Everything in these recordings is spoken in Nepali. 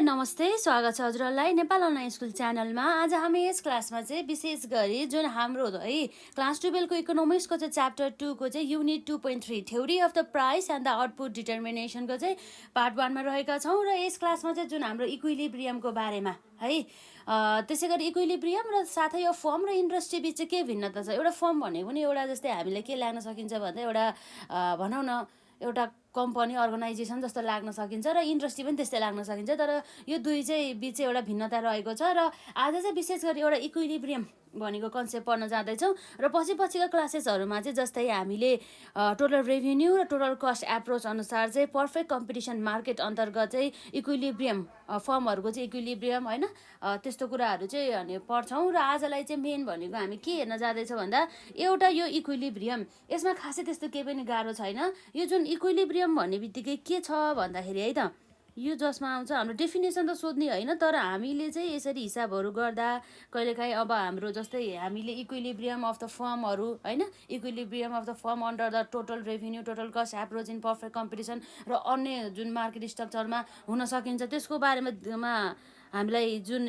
हाई नमस्ते, स्वागत छ हजुरहरूलाई नेपाल अनलाइन स्कुल च्यानलमा। आज हामी यस क्लासमा चाहिँ विशेष गरी जुन हाम्रो है क्लास 12 को इकोनोमिक्सको चाहिँ च्याप्टर 2 को चाहिँ unit 2.3 theory of the price and the output डिटर्मिनेसनको चाहिँ पार्ट 1 मा रहेका छौँ र यस क्लासमा चाहिँ जुन हाम्रो इक्विलिब्रियमको बारेमा है त्यसै गरी इक्विलिब्रियम र साथै यो फर्म र इन्डस्ट्री बीच चाहिँ के भिन्नता छ। एउटा फर्म भनेको नि एउटा जस्तै हामीले के लाग्न सकिन्छ भन्दा एउटा भनौँ न एउटा कम्पनी अर्गनाइजेसन जस्तो लाग्न सकिन्छ र इन्डस्ट्री पनि त्यस्तै लाग्न सकिन्छ, तर यो दुई चाहिँ बीच चाहिँ एउटा भिन्नता रहेको छ। र आज चाहिँ विशेष गरी एउटा इक्विलिब्रियम भनेको कन्सेप्ट पढ्न जाँदैछौँ र पछिका क्लासेसहरूमा चाहिँ जस्तै हामीले टोटल रेभिन्यू र टोटल कस्ट एप्रोच अनुसार चाहिँ पर्फेक्ट कम्पिटिसन मार्केट अन्तर्गत चाहिँ इक्विलिब्रियम फर्महरूको चाहिँ इक्विलिब्रियम होइन त्यस्तो कुराहरू चाहिँ हामी पढ्छौँ। र आजलाई चाहिँ मेन भनेको हामी के हेर्न जाँदैछ भन्दा एउटा यो इक्विलिब्रियम, यसमा खासै त्यस्तो केही पनि गाह्रो छैन। यो जुन इक्विलिब्रियम भन्ने बित्तिकै के छ भन्दाखेरि है त यो जसमा आउँछ हाम्रो डेफिनेसन त सोध्ने होइन, तर हामीले चाहिँ यसरी हिसाबहरू गर्दा कहिलेकाहीँ अब हाम्रो जस्तै हामीले इक्विलिब्रियम अफ द फर्महरू होइन equilibrium of the form under the total revenue total cost approach in perfect competition र अन्य जुन मार्केट स्ट्रक्चरमा हुन सकिन्छ त्यसको बारेमा हामीलाई जुन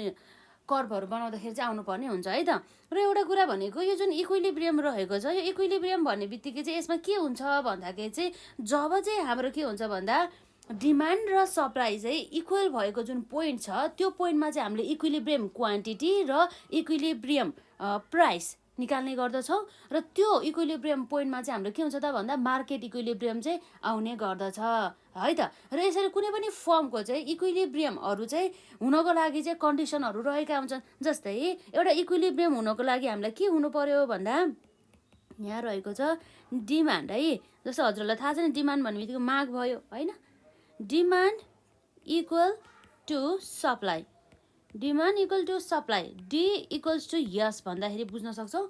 कर्भहरू बनाउँदाखेरि चाहिँ आउनुपर्ने हुन्छ है त। र एउटा कुरा भनेको यो जुन इक्विलिब्रियम रहेको छ, यो इक्विलिब्रियम भन्ने बित्तिकै चाहिँ यसमा के हुन्छ भन्दाखेरि चाहिँ जब चाहिँ हाम्रो के हुन्छ भन्दा डिमान्ड र सप्लाई चाहिँ इक्वल भएको जुन पोइन्ट छ त्यो पोइन्टमा चाहिँ हामीले इक्विलिब्रियम क्वान्टिटी र इक्विलिब्रियम प्राइस निकाल्ने गर्दछौँ र त्यो इक्विलिब्रियम पोइन्टमा चाहिँ हाम्रो के हुन्छ त भन्दा मार्केट इक्विलिब्रियम चाहिँ आउने गर्दछ है त। र यसरी कुनै पनि फर्मको चाहिँ इक्विलिब्रियमहरू चाहिँ हुनको लागि चाहिँ कन्डिसनहरू रहेका हुन्छन्। जस्तै एउटा इक्विलिब्रियम हुनको लागि हामीलाई के हुनु पर्यो भन्दा यहाँ रहेको छ डिमान्ड है, जस्तो हजुरलाई थाहा छ नि डिमान्ड भन्ने बित्तिकै माग भयो होइन, demand equal to supply, demand equal to supply D equals to यस भन्दाखेरि बुझ्न सक्छौँ।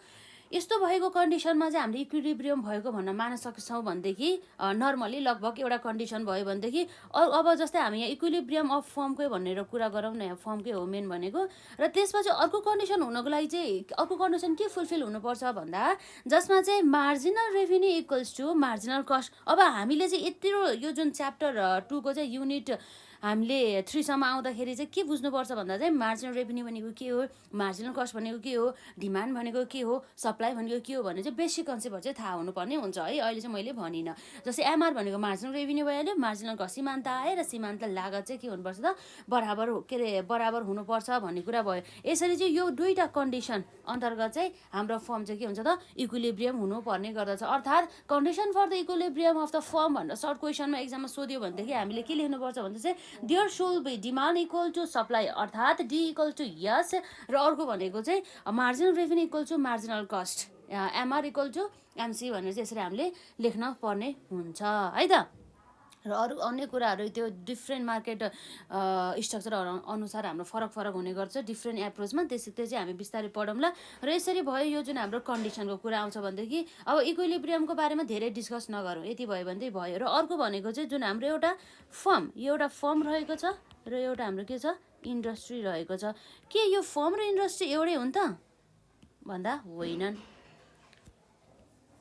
यस्तो भएको कन्डिसनमा चाहिँ हामीले इक्विलिब्रियम भएको भन्न मान्न सक्छौँ भनेदेखि नर्मली लगभग एउटा कन्डिसन भयो भनेदेखि अब जस्तै हामी यहाँ इक्विलिब्रियम अफ फर्मकै भनेर कुरा गरौँ न, यहाँ फर्मकै हो मेन भनेको। र त्यसपछि अर्को कन्डिसन हुनको लागि चाहिँ अर्को कन्डिसन के फुलफिल हुनुपर्छ भन्दा जसमा चाहिँ marginal revenue equals to marginal cost. अब हामीले चाहिँ यत्रो यो जुन च्याप्टर 2 को चाहिँ युनिट हामीले 3 सम्म आउँदाखेरि चाहिँ के बुझ्नुपर्छ भन्दा चाहिँ मार्जिनल रेभिन्यू भनेको के हो, मार्जिनल कस्ट भनेको के हो, डिमान्ड भनेको के हो, सप्लाई भनेको के हो भन्ने चाहिँ बेसिक कन्सेप्टहरू चाहिँ थाहा हुनुपर्ने हुन्छ है। अहिले चाहिँ मैले भनिनँ, जस्तै एमआर भनेको मार्जिनल रेभिन्यू भइहाल्यो, मार्जिनल कस्ट सीमान्त आयो र सीमान्त लागत चाहिँ के हुनुपर्छ त बराबर हुनुपर्छ भन्ने कुरा भयो। यसरी चाहिँ यो दुईवटा कन्डिसन अन्तर्गत चाहिँ हाम्रो फर्म चाहिँ के हुन्छ त इक्विलिब्रियम हुनुपर्ने गर्दछ। अर्थात् condition for the equilibrium of the firm भनेर सर्ट क्वेसनमा एक्जाममा सोध्यो भनेदेखि हामीले के लेख्नुपर्छ भन्दा चाहिँ there should be demand equal to supply अर्थात् डी इक्वल टु यस, र अर्को भनेको चाहिँ marginal revenue equal to marginal cost MR equal to MC भनेर चाहिँ यसरी हामीले लेख्न पर्ने हुन्छ है त। र अरू अन्य कुराहरू त्यो डिफ्रेन्ट मार्केट स्ट्रक्चर अनुसार हाम्रो फरक हुने गर्छ डिफ्रेन्ट एप्रोचमा, त्यो चाहिँ हामी बिस्तारै पढौँला। र यसरी भयो यो जुन हाम्रो कन्डिसनको कुरा आउँछ भनेदेखि अब इक्विलिब्रियमको बारेमा धेरै डिस्कस नगरौँ, यति भयो भने चाहिँ भयो। र अर्को भनेको चाहिँ जुन हाम्रो एउटा फर्म, यो एउटा फर्म रहेको छ र एउटा हाम्रो के छ इन्डस्ट्री रहेको छ। के यो फर्म र इन्डस्ट्री एउटै हुन् त भन्दा होइनन्।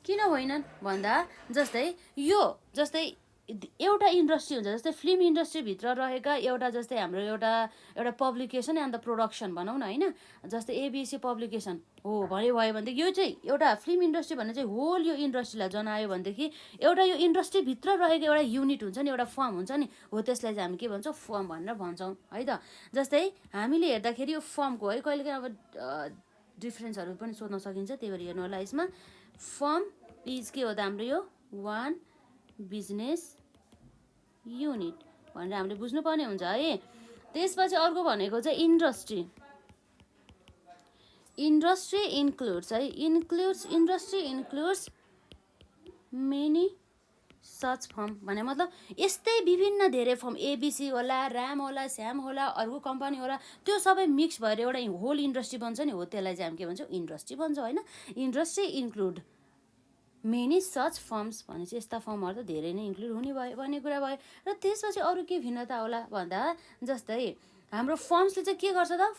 किन होइनन् भन्दा जस्तै एउटा इन्डस्ट्री हुन्छ, जस्तै फिल्म इन्डस्ट्रीभित्र रहेका एउटा जस्तै हाम्रो एउटा पब्लिकेसन एन्ड द प्रोडक्सन भनौँ न होइन, जस्तै एबिसी पब्लिकेसन हो भयो भनेदेखि यो चाहिँ एउटा फिल्म इन्डस्ट्री भन्ने चाहिँ होल यो इन्डस्ट्रीलाई जनायो भनेदेखि एउटा यो इन्डस्ट्रीभित्र रहेको एउटा युनिट हुन्छ नि, एउटा फर्म हुन्छ नि, हो त्यसलाई चाहिँ हामी के भन्छौँ फर्म भनेर भन्छौँ है त। जस्तै हामीले हेर्दाखेरि यो फर्मको है कहिलेकाहीँ अब डिफ्रेन्सहरू पनि सोध्न सकिन्छ, त्यही भएर हेर्नु होला यसमा फर्म इज के हो त हाम्रो यो वान बिजनेस युनिट भनेर हामीले बुझ्नुपर्ने हुन्छ है। त्यसपछि अर्को भनेको चाहिँ इन्डस्ट्री इन्क्लुड्स है industry includes many such form भने मतलब यस्तै विभिन्न धेरै फर्म एबिसी होला, ऱ्याम होला, स्याम होला, अर्को कम्पनी होला, त्यो सबै मिक्स भएर एउटा होल इन्डस्ट्री बन्छ नि, हो त्यसलाई चाहिँ हामी के भन्छौँ इन्डस्ट्री भन्छ होइन। Industry include many such firms भने चाहिँ यस्ता फर्महरू त धेरै नै इन्क्लुड हुने भयो भन्ने कुरा भयो। र त्यसपछि अरू के भिन्नता होला भन्दा जस्तै हाम्रो फर्म्सले चाहिँ के गर्छ त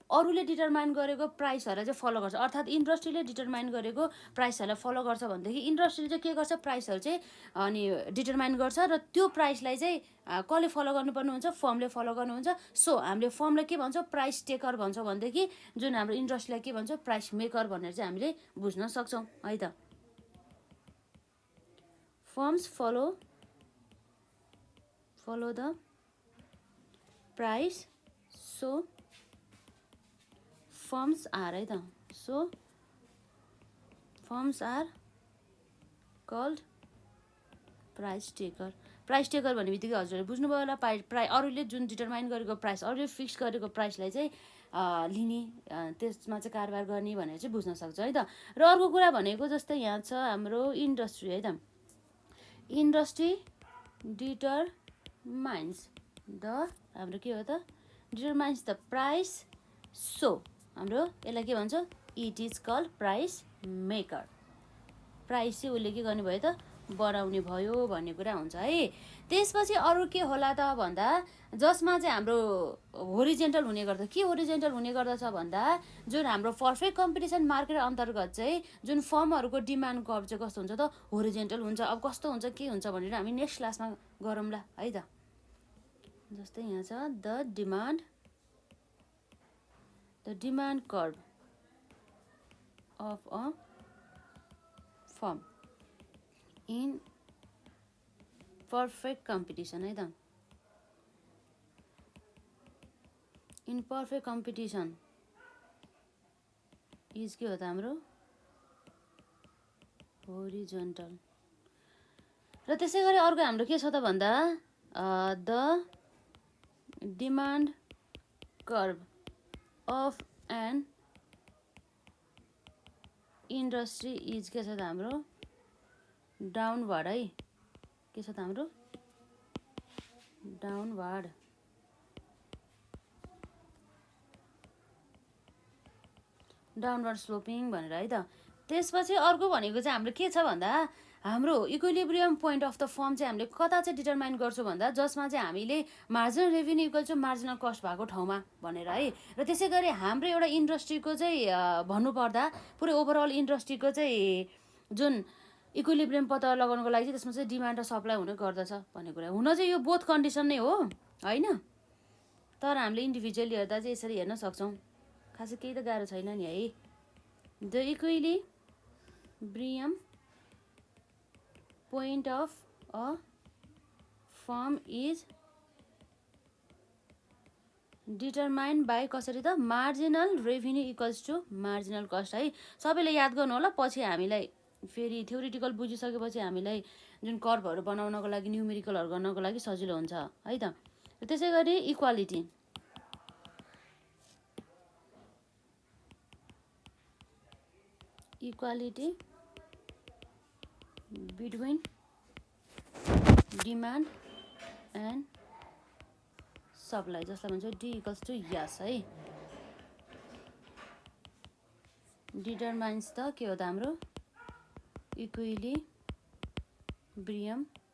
अरूले डिटरमाइन गरेको प्राइसहरूलाई चाहिँ फलो गर्छ, अर्थात् इन्डस्ट्रीले डिटरमाइन गरेको प्राइसहरूलाई फलो गर्छ भनेदेखि इन्डस्ट्रीले चाहिँ के गर्छ, प्राइसहरू चाहिँ अनि डिटरमाइन गर्छ र त्यो प्राइसलाई चाहिँ कसले फलो गर्नुपर्ने हुन्छ, फर्मले फलो गर्नुहुन्छ। सो हामीले फर्मलाई के भन्छौँ, प्राइस टेकर भन्छौँ भनेदेखि जुन हाम्रो इन्डस्ट्रीलाई के भन्छौँ, प्राइस मेकर भनेर चाहिँ हामीले बुझ्न सक्छौँ है त। Firms follow the price, so firms are है त, so firms are called price taker. Price taker भन्ने बित्तिकै हजुरले बुझ्नुभयो होला, अरूले जुन डिटरमाइन गरेको प्राइस, अरूले फिक्स गरेको प्राइसलाई चाहिँ लिने, त्यसमा चाहिँ कारोबार गर्ने भनेर चाहिँ बुझ्न सक्छ है त। र अर्को कुरा भनेको जस्तै यहाँ छ हाम्रो इन्डस्ट्री है त, इन्डस्ट्री डिटरमाइन्स द, हाम्रो के हो त, डिटरमाइन्स द प्राइस, सो हाम्रो यसलाई के भन्छ, it is called price maker. Price चाहिँ उसले के गर्ने भयो त, बनाउने भयो भन्ने कुरा हुन्छ है। त्यसपछि अरू के होला त भन्दा जसमा चाहिँ हाम्रो होरिजेन्टल हुने गर्छ। के होरिजेन्टल हुने गर्दछ भन्दा जुन हाम्रो पर्फेक्ट कम्पिटिसन मार्केट अन्तर्गत चाहिँ जुन फर्महरूको डिमान्ड कर्भ चाहिँ कस्तो हुन्छ त, होरिजेन्टल हुन्छ। अब कस्तो हुन्छ के हुन्छ भनेर हामी नेक्स्ट क्लासमा गरौँला है त। जस्तै यहाँ छ the demand curve of a firm in perfect competition है त। इन पर्फेक्ट कम्पिटिसन इज के हो त हाम्रो होरिजोन्टल। र त्यसै गरी अर्को हाम्रो के छ त भन्दा the demand curve of an industry is के छ त हाम्रो डाउनवार्ड है। के छ त हाम्रो डाउनवार्ड। डाउनवार्ड स्लोपिङ भनेर है त। त्यसपछि अर्को भनेको चाहिँ हाम्रो के छ भन्दा हाम्रो equilibrium point of the form चाहिँ हामीले कता चाहिँ डिटरमाइन गर्छौँ भन्दा जसमा चाहिँ हामीले marginal revenue equal to marginal cost भएको ठाउँमा भनेर है। र त्यसै गरी हाम्रो एउटा इन्डस्ट्रीको चाहिँ भन्नुपर्दा पुरै ओभरअल इन्डस्ट्रीको चाहिँ जुन इक्विलिब्रियम पत्ता लगाउनको लागि त्यसमा चाहिँ डिमान्ड र सप्लाई हुने गर्दछ भन्ने कुरा। हुन चाहिँ यो बोथ कन्डिसन नै हो होइन, तर हामीले इन्डिभिजुअली हेर्दा चाहिँ यसरी हेर्न सक्छौँ। खासै केही त गाह्रो छैन नि है। The equilibrium point of a firm is determined by कसरी त marginal revenue equals to marginal cost है। सबैले याद गर्नु होला, पछि हामीलाई फेरि थ्योरिटिकल बुझिसकेपछि हामीलाई जुन कर्भहरू बनाउनको लागि न्युमेरिकलहरू गर्नको लागि सजिलो हुन्छ है त। त्यसै गरी equality between demand and supply, जसलाई भन्छ डी इक्वल्स टु यस है। डिटरमाइन्स त के हो त हाम्रो इक्विलिब्रियम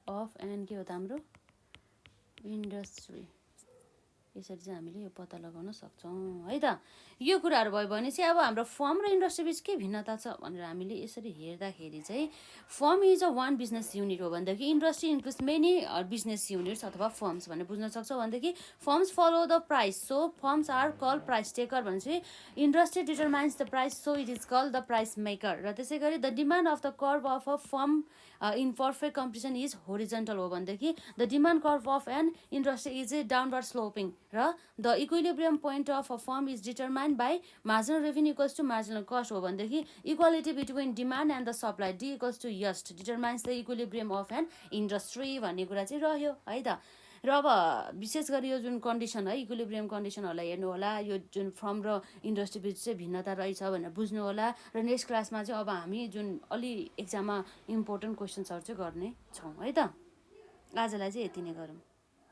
अफ एन्ड के हो त हाम्रो इन्डस्ट्री। यसरी चाहिँ हामीले यो पत्ता लगाउन सक्छौँ है त। यो कुराहरू भयो भने चाहिँ अब हाम्रो फर्म र इन्डस्ट्री बिच के भिन्नता छ भनेर हामीले यसरी हेर्दाखेरि चाहिँ firm is a one business unit हो भनेदेखि industry includes many business units अथवा फर्म्स भनेर बुझ्न सक्छौँ। भनेदेखि firms follow the price, so firms are call price taker भनेपछि industry determines the price, so it is call the price maker. र त्यसै गरी the demand of the curve of a firm in perfect competition is horizontal हो भनेदेखि the demand curve of an industry is a downward sloping. र the equilibrium point of a firm is determined by marginal revenue equals to marginal cost हो भनेदेखि equality between demand and the supply D equals to S determines the equilibrium of an industry भन्ने कुरा चाहिँ रह्यो है त। र अब विशेष गरी यो जुन कन्डिसन है इक्विलिब्रियम कन्डिसनहरूलाई हेर्नु होला, यो जुन फर्म र इन्डस्ट्री बिच चाहिँ भिन्नता रहेछ भनेर बुझ्नु होला। र नेक्स्ट क्लासमा चाहिँ अब हामी जुन अलि एक्जाममा इम्पोर्टेन्ट क्वेसन्सहरू चाहिँ गर्ने छौँ है त। आजलाई चाहिँ यति नै गरौँ।